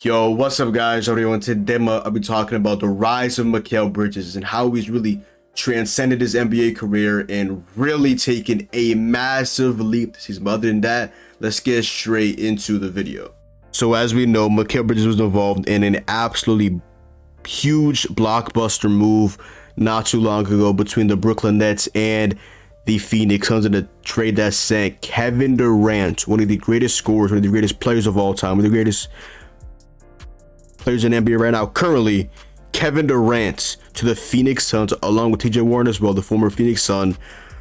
Yo, what's up, guys? Today I'll be talking about the rise of Mikal Bridges and how he's really transcended his NBA career and really taken a massive leap this season. But other than that, let's get straight into the video. So as we know, Mikal Bridges was involved in an absolutely huge blockbuster move not too long ago between the Brooklyn Nets and the Phoenix Suns in a trade that sent Kevin Durant, one of the greatest scorers, one of the greatest players of all time, one of the greatest players in NBA right now, currently, Kevin Durant to the Phoenix Suns, along with TJ Warren as well, the former Phoenix Sun,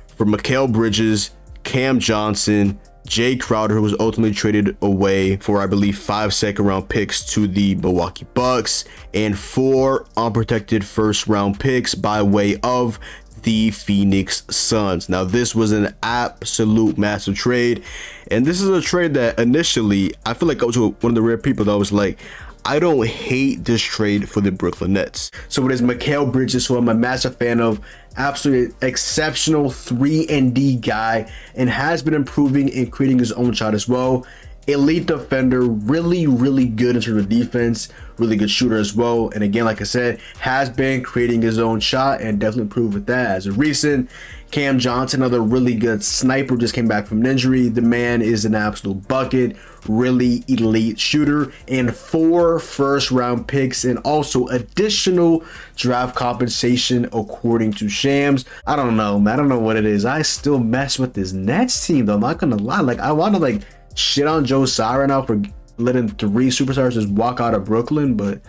for Mikal Bridges, Cam Johnson, Jay Crowder, who was ultimately traded away for, I believe, 5 second-round picks to the Milwaukee Bucks, and 4 unprotected first-round picks by way of the Phoenix Suns. Now, this was an absolute massive trade, and this is a trade that initially, I feel like I was one of the rare people that was like, I don't hate this trade for the Brooklyn Nets. So it is Mikal Bridges, who I'm a massive fan of, absolutely exceptional 3-and-D guy, and has been improving and creating his own shot as well. Elite defender, really good in terms of defense, really good shooter as well. And again, like I said, has been creating his own shot and definitely improved with that. As a recent, Cam Johnson, another really good sniper, just came back from an injury. The man is an absolute bucket, really elite shooter, and 4 first-round picks and also additional draft compensation according to Shams. I don't know, man. I don't know what it is. I still mess with this Nets team, though. I'm not gonna lie. Like, I want to shit on Joe Tsai right now for letting 3 superstars just walk out of Brooklyn, but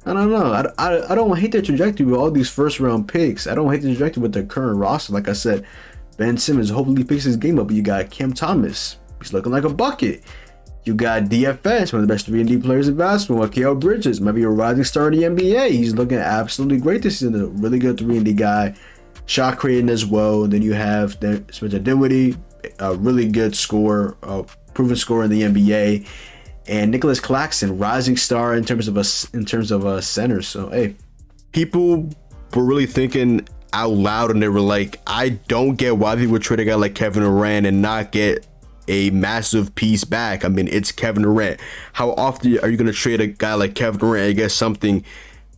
I don't know. I don't hate their trajectory with all these first-round picks. I don't hate the trajectory with their current roster. Like I said, Ben Simmons hopefully picks his game up, but you got Cam Thomas. He's looking like a bucket. You got DFS, one of the best 3-and-D players in basketball, Mikal Bridges, maybe a rising star in the NBA. He's looking absolutely great this season. A really good 3-and-D guy, shot creating as well. Then you have Spencer Dinwiddie, a really good scorer, proven scorer in the NBA, and Nicholas Claxton, rising star in terms of a center. So hey, people were really thinking out loud, and they were like, I don't get why they would trade a guy like Kevin Durant and not get a massive piece back. I mean, it's Kevin Durant. How often are you going to trade a guy like Kevin Durant and get something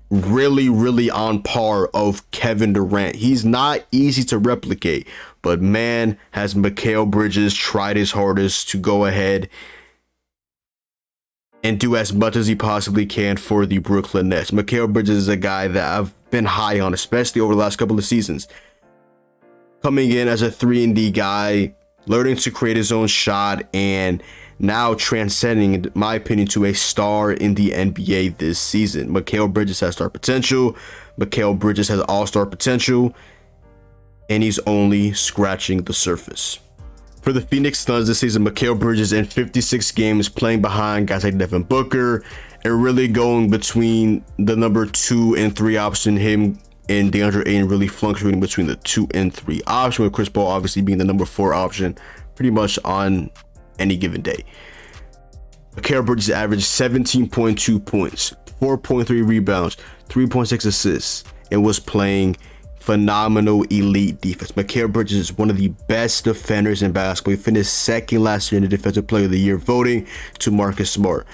really on par of Kevin Durant? He's not easy to replicate, but man, has Mikal Bridges tried his hardest to go ahead and do as much as he possibly can for the Brooklyn Nets. Mikal Bridges is a guy that I've been high on, especially over the last couple of seasons. Coming in as a 3-and-D guy, learning to create his own shot, and now transcending, in my opinion, to a star in the NBA this season. Mikal Bridges has star potential. Mikal Bridges has all-star potential, and he's only scratching the surface. For the Phoenix Suns this season, Mikal Bridges in 56 games playing behind guys like Devin Booker and really going between the number 2 and 3 option, him and DeAndre Ayton really fluctuating between the 2 and 3 option, with Chris Paul obviously being the number 4 option pretty much on any given day. Mikal Bridges averaged 17.2 points, 4.3 rebounds, 3.6 assists, and was playing phenomenal elite defense. Mikal Bridges is one of the best defenders in basketball. He finished second last year in the Defensive Player of the Year, voting to Marcus Smart.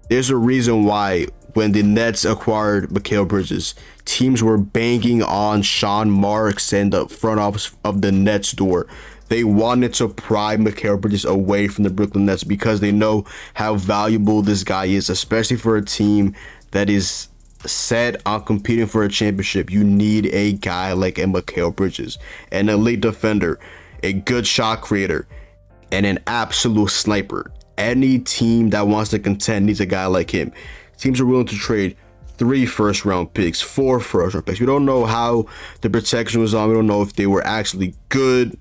There's a reason why when the Nets acquired Mikal Bridges, teams were banging on Sean Marks and the front office of the Nets door. They wanted to pry Mikal Bridges away from the Brooklyn Nets because they know how valuable this guy is, especially for a team that is set on competing for a championship. You need a guy like Mikal Bridges, an elite defender, a good shot creator, and an absolute sniper. Any team that wants to contend needs a guy like him. Teams are willing to trade 3 first-round picks, 4 first-round picks. We don't know how the protection was on. We don't know if they were actually good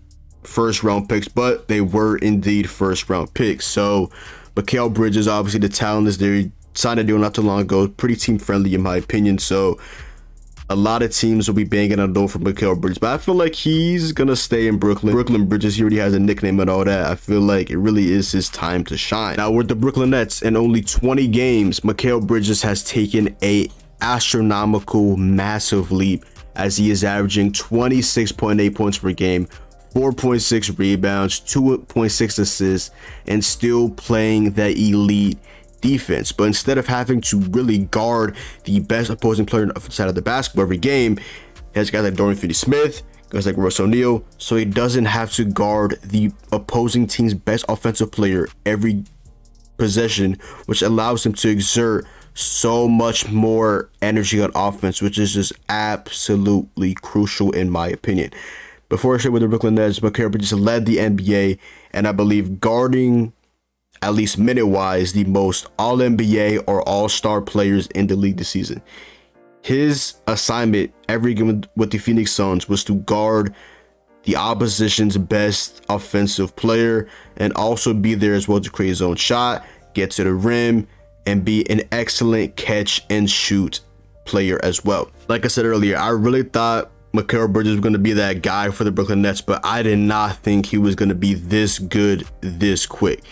first-round picks, but they were indeed first-round picks. So Mikal Bridges, obviously the talent is there. He signed a deal not too long ago, pretty team-friendly in my opinion. So a lot of teams will be banging on the door for Mikal Bridges, but I feel like he's gonna stay in Brooklyn. Brooklyn Bridges, he already has a nickname and all that. I feel like it really is his time to shine. Now with the Brooklyn Nets, in only 20 games, Mikal Bridges has taken a astronomical, massive leap, as he is averaging 26.8 points per game, 4.6 rebounds, 2.6 assists, and still playing that elite defense. But instead of having to really guard the best opposing player on the side of the basketball every game, he has guys like Dorian Finney-Smith, guys like Russ O'Neal, so he doesn't have to guard the opposing team's best offensive player every possession, which allows him to exert so much more energy on offense, which is just absolutely crucial in my opinion. Before I share with the Brooklyn Nets, Mikal Bridges led the NBA, and I believe guarding, at least minute-wise, the most All-NBA or All-Star players in the league this season. His assignment every game with the Phoenix Suns was to guard the opposition's best offensive player and also be there as well to create his own shot, get to the rim, and be an excellent catch and shoot player as well. Like I said earlier, I really thought Mikal Bridges was going to be that guy for the Brooklyn Nets, but I did not think he was going to be this good this quick.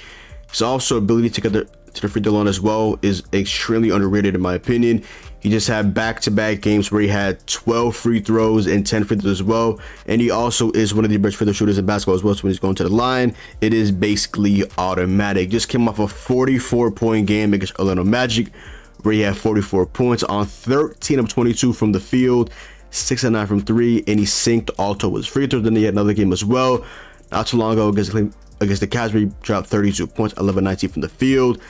His also ability to get to the free throw line as well is extremely underrated in my opinion. He just had back-to-back games where he had 12 free throws and 10 free throws as well. And he also is one of the best free throw shooters in basketball as well. So when he's going to the line, it is basically automatic. Just came off a 44-point game against Orlando Magic, where he had 44 points on 13 of 22 from the field, 6 of 9 from 3, and he synced also his free throws. Then he had another game as well, not too long ago against the Cavs, where he dropped 32 points, 11-19 from the field,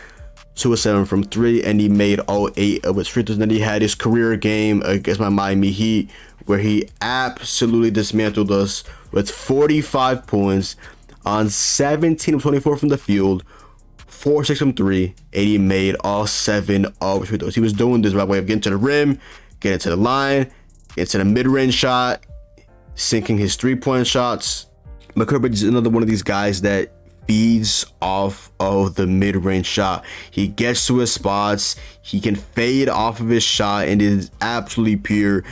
2 of 7 from 3, and he made all 8 of his free throws. Then he had his career game against my Miami Heat, where he absolutely dismantled us with 45 points on 17 of 24 from the field, 4 of 6 from 3, and he made all 7 of his free throws. He was doing this by way of getting to the rim, getting to the line, getting to the mid-range shot, sinking his three-point shots. Mikal Bridges is another one of these guys that feeds off of the mid-range shot. He gets to his spots, he can fade off of his shot, and it is absolutely pure.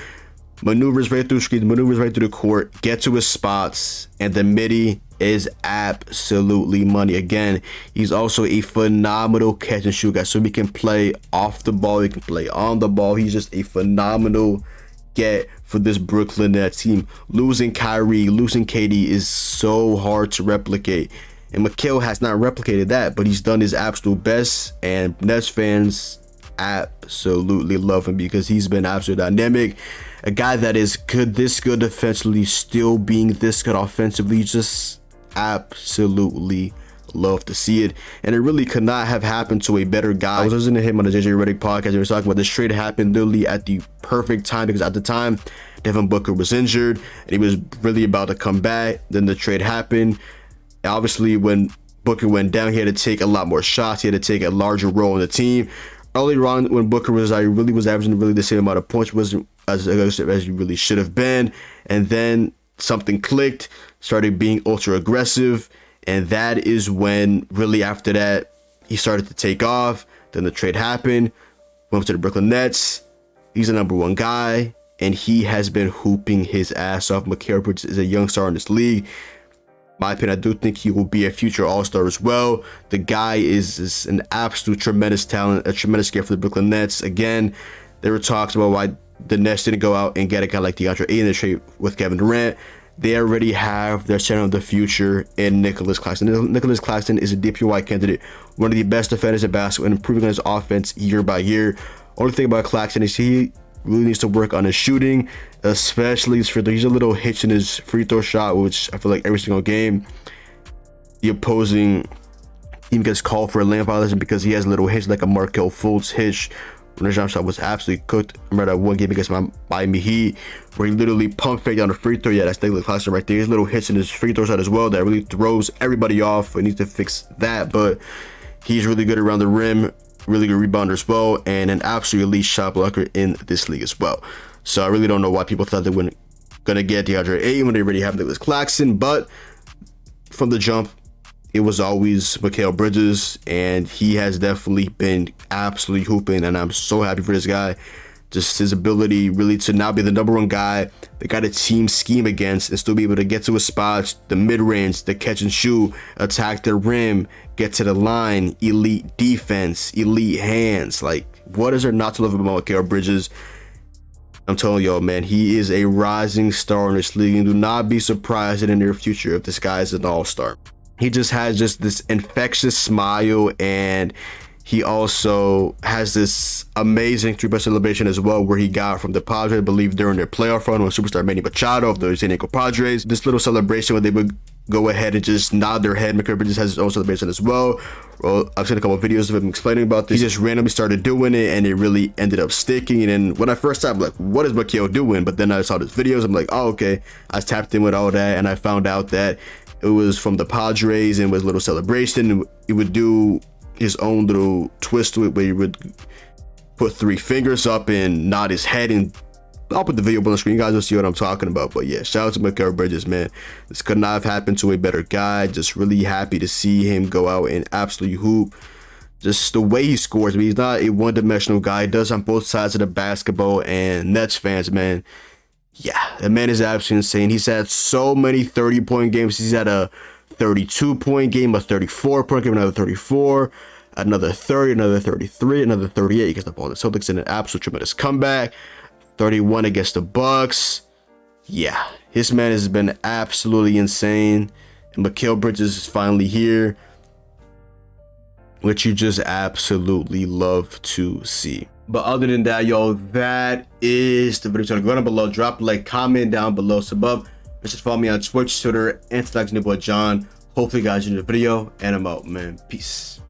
Maneuvers right through screens, maneuvers right through the court, get to his spots, and the midi is absolutely money. Again, he's also a phenomenal catch and shoot guy, so he can play off the ball, he can play on the ball. He's just a phenomenal get for this Brooklyn Nets team. Losing Kyrie, losing KD is so hard to replicate, and Mikal has not replicated that, but he's done his absolute best, and Nets fans absolutely love him because he's been absolutely dynamic. A guy that is this good defensively, still being this good offensively, just absolutely love to see it. And it really could not have happened to a better guy. I was listening to him on the JJ Redick podcast, and he was talking about this trade happened literally at the perfect time, because at the time Devin Booker was injured and he was really about to come back. Then the trade happened. Obviously, when Booker went down, he had to take a lot more shots, he had to take a larger role in the team. Earlier on, when Booker was really was averaging really the same amount of points, wasn't as he really should have been, and then something clicked, started being ultra aggressive, and that is when really after that he started to take off. Then the trade happened, went to the Brooklyn Nets. He's the number one guy, and he has been hooping his ass off. Mikal Bridges is a young star in this league. My opinion, I do think he will be a future All-Star as well. The guy is an absolute tremendous talent, a tremendous gift for the Brooklyn Nets. Again, there were talks about why the Nets didn't go out and get a guy like DeAndre Ayton in the trade with Kevin Durant. They already have their center of the future in Nicholas Claxton. Nicholas Claxton is a DPOY candidate, one of the best defenders in basketball, and improving on his offense year by year. Only thing about Claxton is he really needs to work on his shooting, especially his free throw. He's a little hitch in his free throw shot, which I feel like every single game the opposing team gets called for a lane violation because he has a little hitch, like a Markelle Fultz hitch. When the jump shot was absolutely cooked. I remember that one game against my Miami Heat where he literally pump faked on the free throw. Yeah, that's Nicholas Claxton right there. His little hits in his free throw shot as well that really throws everybody off. He needs to fix that, but he's really good around the rim, really good rebounder as well, and an absolute elite shot blocker in this league as well. So I really don't know why people thought they weren't gonna get DeAndre Ayton when they already have Nicholas Claxton, but from the jump, it was always Mikal Bridges, and he has definitely been absolutely hooping, and I'm so happy for this guy. Just his ability really to now be the number one guy, the guy the team scheme against, and still be able to get to his spots, the mid-range, the catch and shoot, attack the rim, get to the line, elite defense, elite hands. Like, what is there not to love about Mikal Bridges? I'm telling y'all, man, he is a rising star in this league, and do not be surprised in the near future if this guy is an all-star. He just has this infectious smile, and He also has this amazing 3-point celebration as well, where he got from the Padres, I believe, during their playoff run when superstar Manny Machado of the San Diego Padres. This little celebration where they would go ahead and just nod their head. Mikal Bridges has his own celebration as well. I've seen a couple of videos of him explaining about this. He just randomly started doing it, and it really ended up sticking. And then when I first started, I'm like, what is Mikal doing? But then I saw his videos. I'm like, oh, okay. I tapped in with all that, and I found out that it was from the Padres and was a little celebration. He would do his own little twist to it, where he would put 3 fingers up and nod his head, and I'll put the video on the screen. You guys will see what I'm talking about. But yeah, shout out to Mikal Bridges, man. This could not have happened to a better guy. Just really happy to see him go out and absolutely hoop. Just the way he scores. I mean, he's not a one-dimensional guy. He does on both sides of the basketball. And Nets fans, man, yeah, the man is absolutely insane. He's had so many 30-point games. He's had a 32-point game, a 34-point game, another 34, another 30, another 33, another 38 against the Boston Celtics in an absolute tremendous comeback. 31 against the Bucks. Yeah, his man has been absolutely insane. And Mikal Bridges is finally here, which you just absolutely love to see. But other than that, y'all, that is the video. So go down below, drop a like, comment down below, sub up. Just follow me on Twitch, Twitter, and Slack, new boy John. Hopefully you guys enjoyed the video, and I'm out, man. Peace.